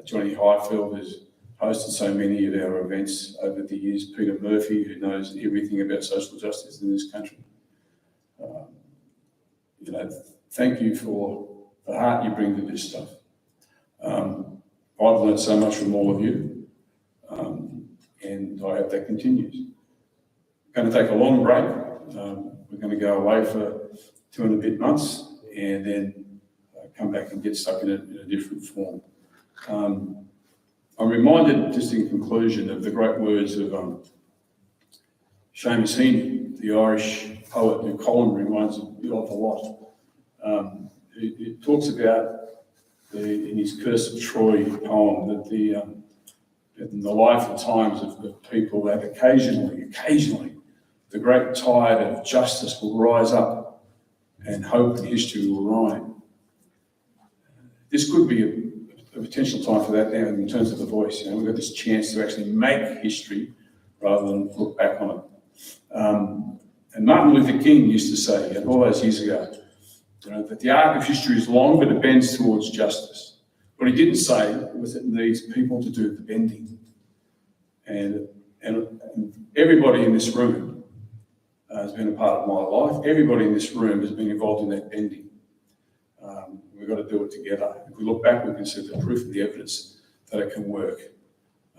Johnny Highfield, who's hosted so many of our events over the years. Peter Murphy, who knows everything about social justice in this country. Thank you for the heart you bring to this stuff. I've learned so much from all of you, and I hope that continues. Going to take a long break. We're going to go away for 2 and a bit months, and then come back and get stuck in a different form. I'm reminded, just in conclusion, of the great words of Seamus Heaney, the Irish poet who Colin reminds me of a lot. He talks about, in his Curse of Troy poem, that in the life and times of people, that occasionally, the great tide of justice will rise up and hope and history will rhyme. This could be a potential time for that now in terms of the voice. We've got this chance to actually make history rather than look back on it. And Martin Luther King used to say, all those years ago, that the arc of history is long, but it bends towards justice. What he didn't say was it needs people to do the bending. And everybody in this room has been a part of my life. Everybody in this room has been involved in that bending. We've got to do it together. If we look back, we can see the proof and the evidence that it can work.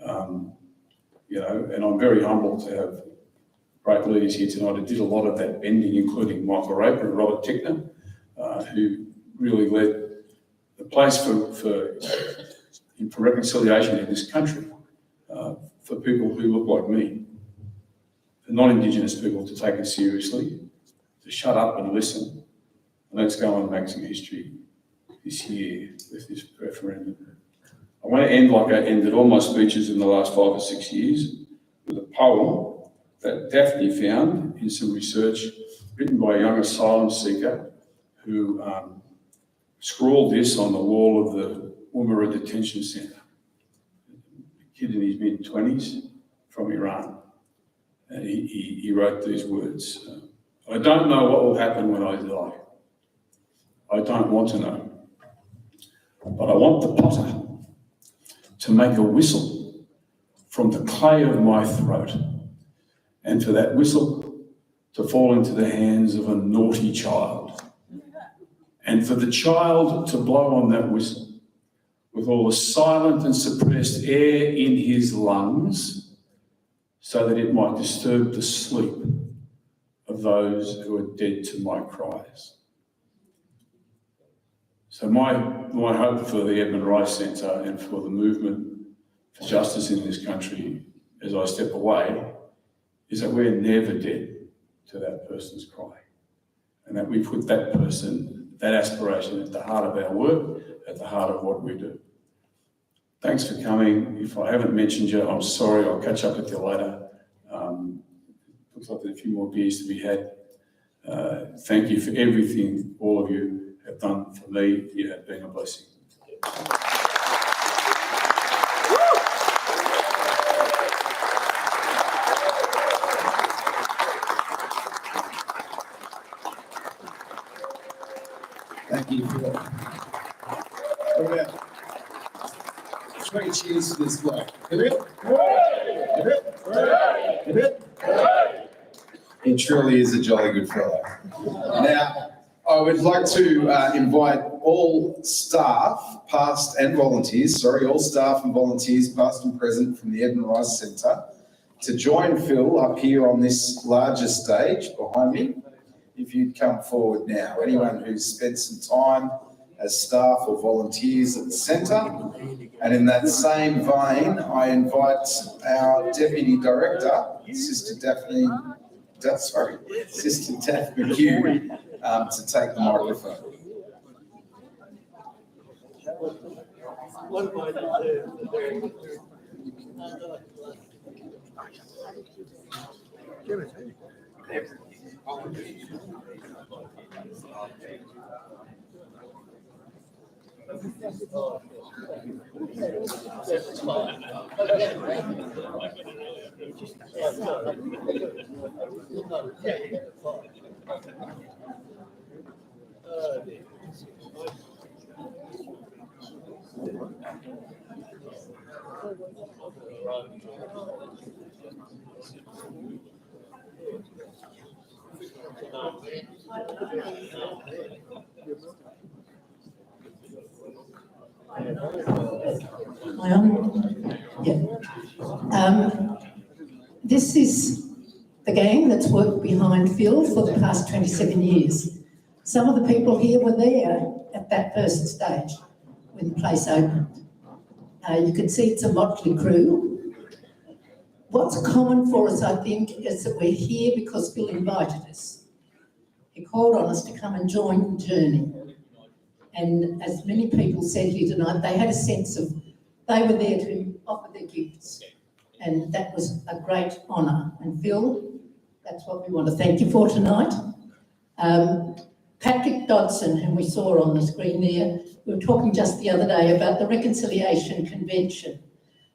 And I'm very humbled to have great leaders here tonight who did a lot of that bending, including Michael Raper and Robert Tickner, who really led the place for reconciliation in this country, for people who look like me, for non-Indigenous people to take it seriously, to shut up and listen. And let's go and make some history this year with this referendum. I want to end like I ended all my speeches in the last 5 or 6 years, with a poem that Daphne found in some research written by a young asylum seeker who scrawled this on the wall of the Woomera Detention Centre. A kid in his mid-20s from Iran. And he wrote these words. I don't know what will happen when I die. I don't want to know. But I want the potter to make a whistle from the clay of my throat, and for that whistle to fall into the hands of a naughty child, and for the child to blow on that whistle with all the silent and suppressed air in his lungs, so that it might disturb the sleep of those who are dead to my cries. So my hope for the Edmund Rice Centre and for the movement for justice in this country as I step away is that we're never dead to that person's cry, and that we put that person, that aspiration at the heart of our work, at the heart of what we do. Thanks for coming. If I haven't mentioned you, I'm sorry. I'll catch up with you later. Looks like there's a few more beers to be had. Thank you for everything all of you have done for me. You have been a blessing. Thank you for that. Okay. 3 cheers for this bloke. Hit it? Hit it? Hit it? He truly is a jolly good fellow. Now, I would like to invite all staff, past and volunteers, all staff and volunteers, past and present from the Edmund Rice Centre, to join Phil up here on this larger stage behind me. If you'd come forward now, anyone who's spent some time as staff or volunteers at the centre. And in that same vein, I invite our Deputy Director, Sister Daphne McHugh, to take the microphone. This is the gang that's worked behind Phil for the past 27 years. Some of the people here were there at that first stage when the place opened. You can see it's a motley crew. What's common for us, I think, is that we're here because Phil invited us. He called on us to come and join the journey. And as many people said here tonight, they had a sense of they were there to offer their gifts. And that was a great honour. And Phil, that's what we want to thank you for tonight. Patrick Dodson, whom we saw on the screen there, we were talking just the other day about the Reconciliation Convention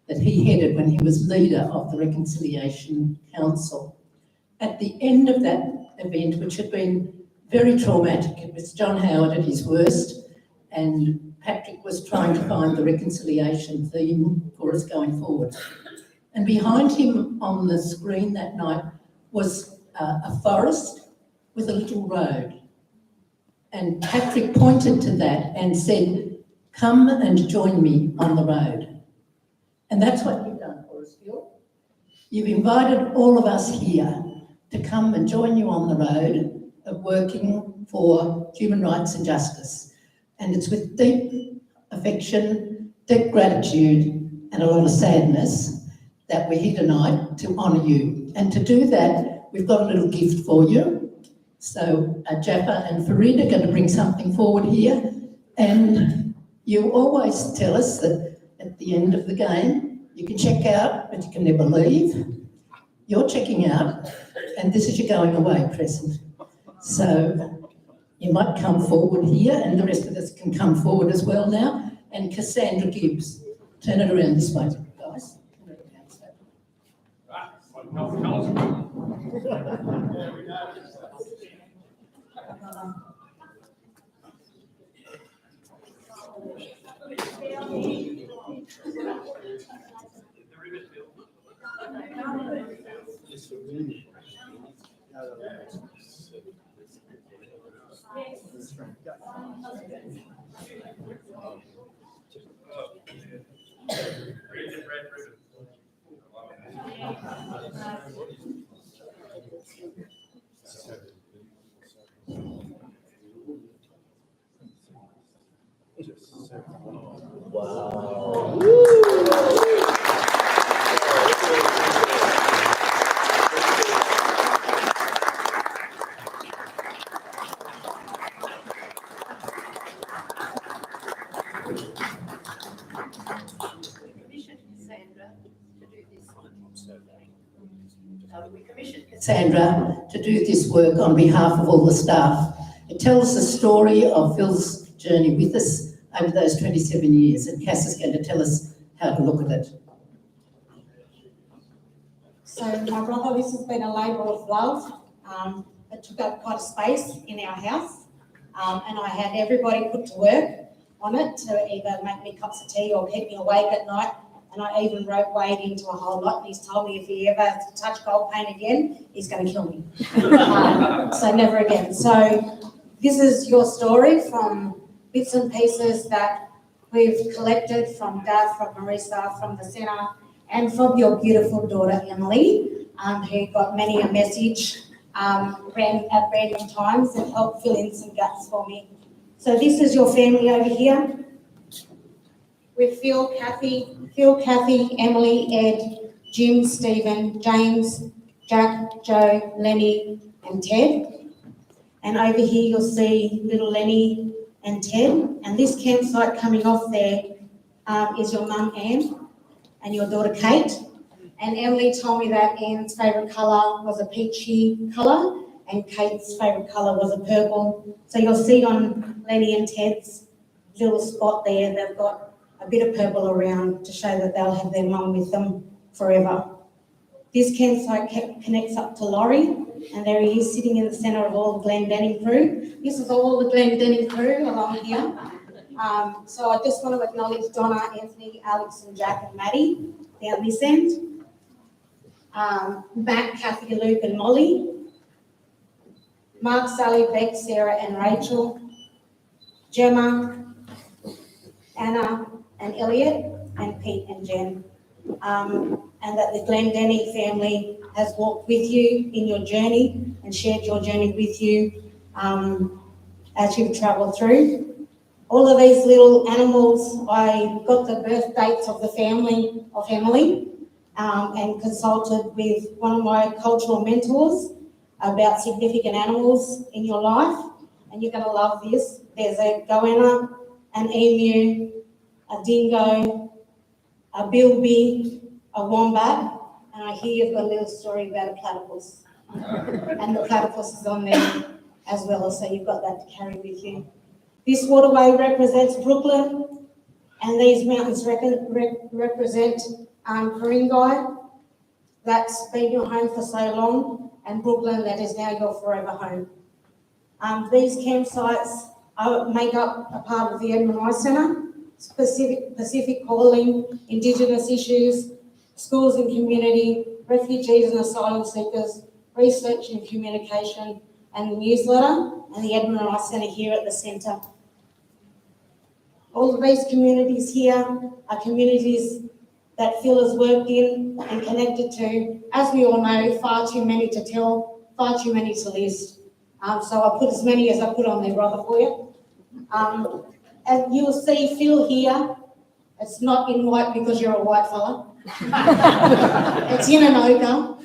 that he headed when he was leader of the Reconciliation Council. At the end of that event, which had been very traumatic, it was John Howard at his worst, and Patrick was trying to find the reconciliation theme for us going forward. And behind him on the screen that night was a forest with a little road. And Patrick pointed to that and said, "Come and join me on the road." And that's what you've done for us, Phil. You've invited all of us here to come and join you on the road of working for human rights and justice. And it's with deep affection, deep gratitude, and a lot of sadness that we're here tonight to honour you. And to do that, we've got a little gift for you. So Jaffa and Farid are going to bring something forward here. And you always tell us that at the end of the game, you can check out, but you can never leave. You're checking out, and this is your going away present. So you might come forward here, and the rest of us can come forward as well now. And Cassandra Gibbs, turn it around this way, guys. We commissioned Cassandra to do this work on behalf of all the staff. It tells the story of Phil's journey with us over those 27 years, and Cass is going to tell us how to look at it. So my brother, this has been a labour of love. It took up quite a space in our house, and I had everybody put to work on it to either make me cups of tea or keep me awake at night And I even wrote Wade into a whole lot, and he's told me if he ever has to touch gold paint again, he's going to kill me. So never again. So this is your story from bits and pieces that we've collected from Dad, from Marisa, from the centre, and from your beautiful daughter, Emily, who got many a message at random times and helped fill in some gaps for me. So this is your family over here. With Phil, Kathy, Emily, Ed, Jim, Stephen, James, Jack, Joe, Lenny, and Ted. And over here you'll see little Lenny and Ted. And this campsite coming off there is your mum, Anne, and your daughter, Kate. And Emily told me that Anne's favourite colour was a peachy colour and Kate's favourite colour was a purple. So you'll see on Lenny and Ted's little spot there, they've got a bit of purple around to show that they'll have their mum with them forever. This campsite connects up to Laurie, and there he is sitting in the centre of all the Glendenning crew. This is all the Glendenning crew along here. So I just want to acknowledge Donna, Anthony, Alex and Jack and Maddie down this end. Matt, Kathy, Luke and Molly. Mark, Sally, Beck, Sarah and Rachel. Gemma, Anna and Elliot, and Pete and Jen. And that the Glendenning family has walked with you in your journey and shared your journey with you as you've travelled through. All of these little animals, I got the birth dates of the family of Emily and consulted with one of my cultural mentors about significant animals in your life. And you're going to love this. There's a goanna, an emu, a dingo, a bilby, a wombat, and I hear you've got a little story about a platypus. And the platypus is on there as well, so you've got that to carry with you. This waterway represents Brooklyn, and these mountains represent Ku-ring-gai. That's been your home for so long, and Brooklyn, that is now your forever home. These campsites make up a part of the Edmund Rice Centre. Pacific calling, Indigenous issues, schools and community, refugees and asylum seekers, research and communication, and the newsletter, and the Edmund Rice Centre here at the centre. All of these communities here are communities that Phil has worked in and connected to, as we all know, far too many to tell, far too many to list. So I put as many as I put on there, brother, for you. And you'll see Phil here. It's not in white because you're a white fella. It's in an ochre,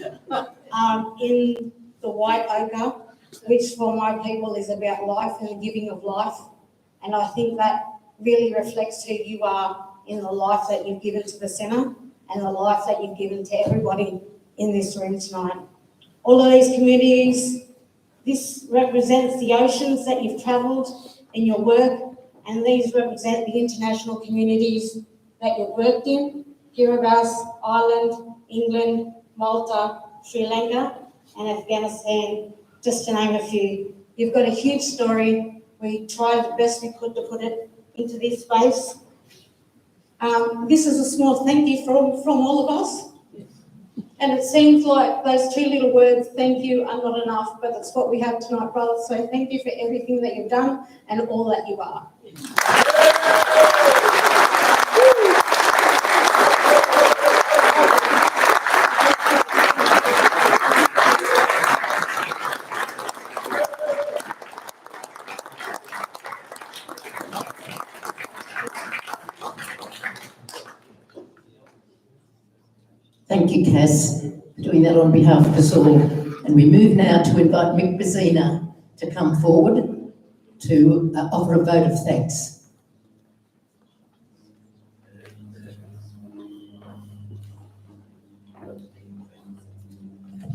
in the white ochre, which for my people is about life and the giving of life. And I think that really reflects who you are in the life that you've given to the centre and the life that you've given to everybody in this room tonight. All of these communities, this represents the oceans that you've travelled in your work, and these represent the international communities that you've worked in: Kiribati, Ireland, England, Malta, Sri Lanka, and Afghanistan, just to name a few. You've got a huge story. We tried the best we could to put it into this space. This is a small thank you from all of us. And it seems like those two little words, thank you, are not enough, but it's what we have tonight, brother. So thank you for everything that you've done and all that you are. Thank you, Cass, for doing that on behalf of us all. And we move now to invite Mick Brazina to come forward to offer a vote of thanks.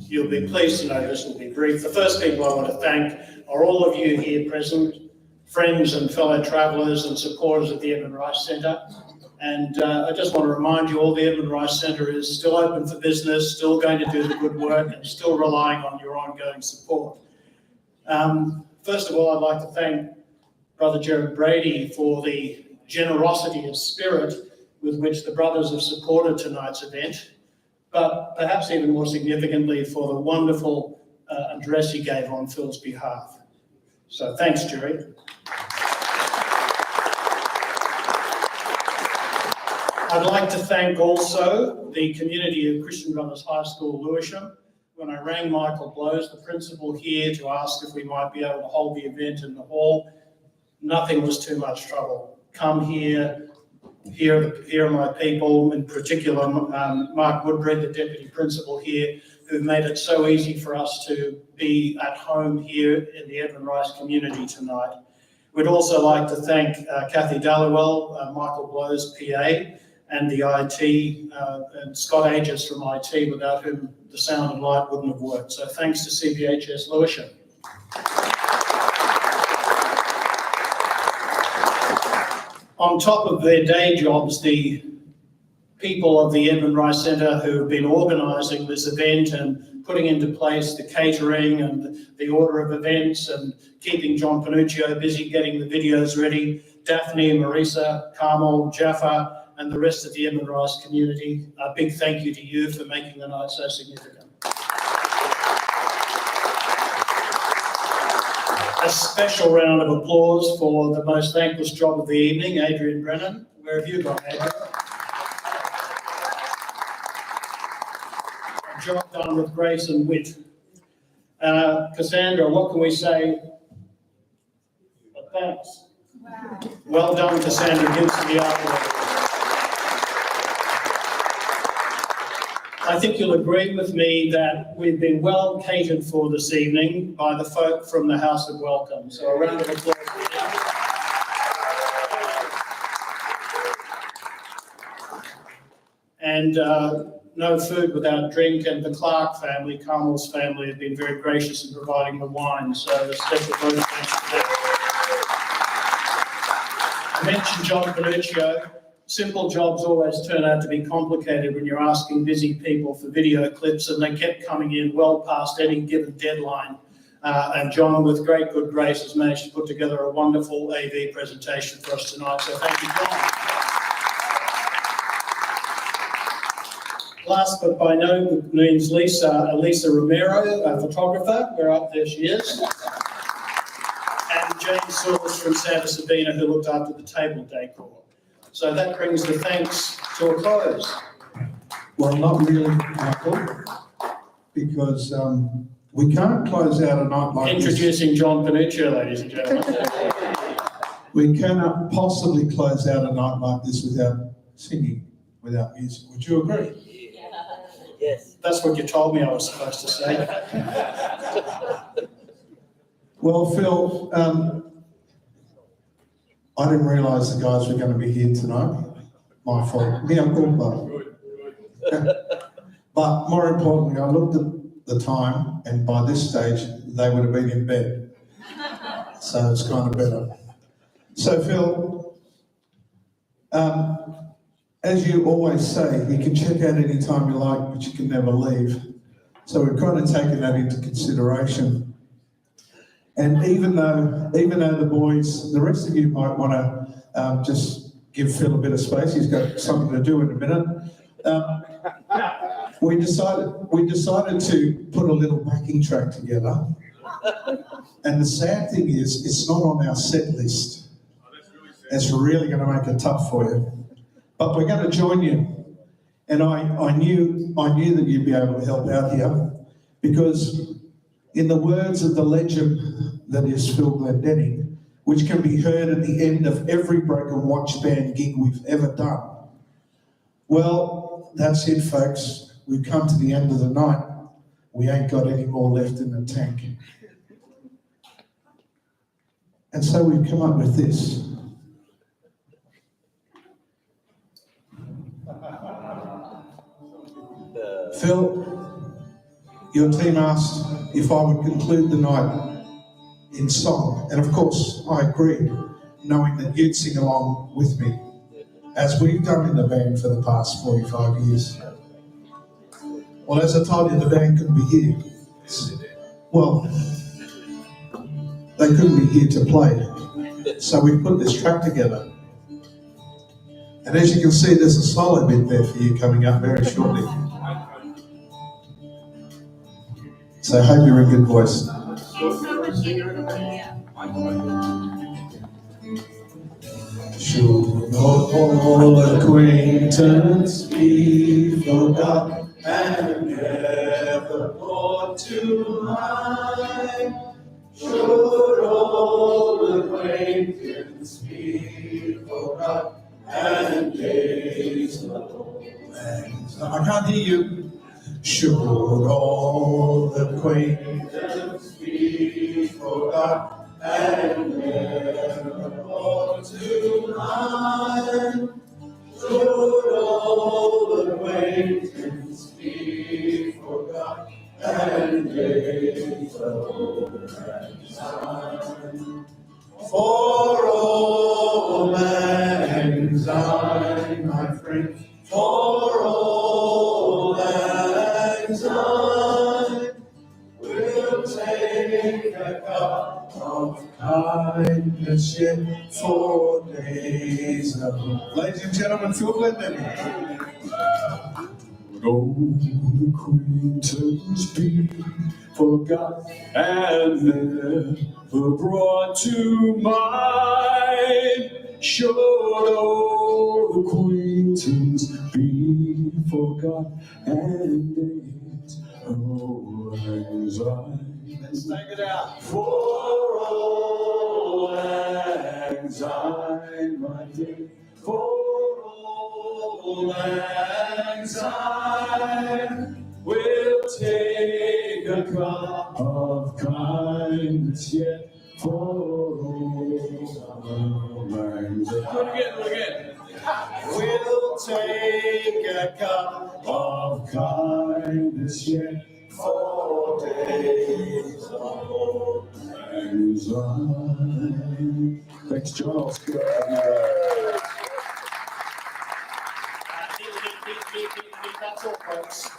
You'll be pleased to know this will be brief. The first people I want to thank are all of you here present, friends and fellow travellers and supporters of the Edmund Rice Centre. And I just want to remind you all the Edmund Rice Centre is still open for business, still going to do the good work and still relying on your ongoing support. First of all, I'd like to thank Brother Gerard Brady for the generosity of spirit with which the brothers have supported tonight's event, but perhaps even more significantly for the wonderful address he gave on Phil's behalf. So thanks, Jerry. I'd like to thank also the community of Christian Brothers High School, Lewisham. When I rang Michael Blows, the principal here, to ask if we might be able to hold the event in the hall, nothing was too much trouble. Come here, here are my people, in particular Mark Woodbury, the deputy principal here, who've made it so easy for us to be at home here in the Edmund Rice community tonight. We'd also like to thank Kathy Dallowell, Michael Blows' PA, and the IT, and Scott Aegis from IT, without whom the sound and light wouldn't have worked. So thanks to CBHS Lewisham. On top of their day jobs, the people of the Edmund Rice Centre who have been organising this event and putting into place the catering and the order of events and keeping John Panuccio busy getting the videos ready, Daphne, Marisa, Carmel, Jaffa, and the rest of the Edmund Rice community, a big thank you to you for making the night so significant. A special round of applause for the most thankless job of the evening, Adrian Brennan. Where have you gone, Adrian? A job done with grace and wit. Cassandra, what can we say? But thanks. Wow. Well done, Cassandra Gibson, the artwork. I think you'll agree with me that we've been well catered for this evening by the folk from the House of Welcome. So a round of applause for them. And no food without drink, and the Clark family, Carmel's family, have been very gracious in providing the wine. So a special vote of thanks to them. I mentioned John Panuccio. Simple jobs always turn out to be complicated when you're asking busy people for video clips, and they kept coming in well past any given deadline. And John, with great good grace, has managed to put together a wonderful AV presentation for us tonight. So thank you, John. Last but by no means least, Elisa Romero, a photographer. We're up there, she is. And James Sauls from Santa Sabina, who looked after the table decor. So that brings the thanks to a close. Well, not really, Michael, because we can't close out a night like this. Introducing John Panuccio, ladies and gentlemen. We cannot possibly close out a night like this without singing, without music. Would you agree? Yes. That's what you told me I was supposed to say. Well, Phil, I didn't realise the guys were going to be here tonight. My fault. Mea culpa. But more importantly, I looked at the time, and by this stage, they would have been in bed. So it's kind of better. So, Phil, as you always say, you can check out any time you like, but you can never leave. So we've kind of taken that into consideration. And even though the boys, the rest of you might want to just give Phil a bit of space, he's got something to do in a minute. We decided to put a little backing track together. And the sad thing is, it's not on our set list. It's really going to make it tough for you. But we're going to join you. And I knew that you'd be able to help out here, because in the words of the legend that is Phil Glendenning, which can be heard at the end of every Broken Watch Band gig we've ever done. Well, that's it, folks. We've come to the end of the night. We ain't got any more left in the tank. And so we've come up with this. Phil, your team asked if I would conclude the night in song, and of course I agreed, knowing that you'd sing along with me, as we've done in the band for the past 45 years. Well, as I told you, the band couldn't be here. Well, they couldn't be here to play, so we put this track together. And as you can see, there's a solo bit there for you coming up very shortly. So I hope you're in good voice. Should all acquaintance be forgot and never brought to mind? Should all acquaintance be forgot and days of I can't hear you. Should all acquaintance be forgot and never brought to mind? Should all acquaintance be forgot and days of old time? For all mankind, my friend, for all mankind, we'll take a cup of kindness yet for days of old. Ladies and gentlemen, Phil Glendon. Old acquaintance be forgot and never brought to mind. Should old acquaintance be forgot and days of anxiety. Let's take it out. For all anxiety, my dear, for all anxiety, we'll take a cup of kindness yet for all anxiety. Do it again. We'll take a cup of kindness yet for days of anxiety. Thanks, John. That's all, folks.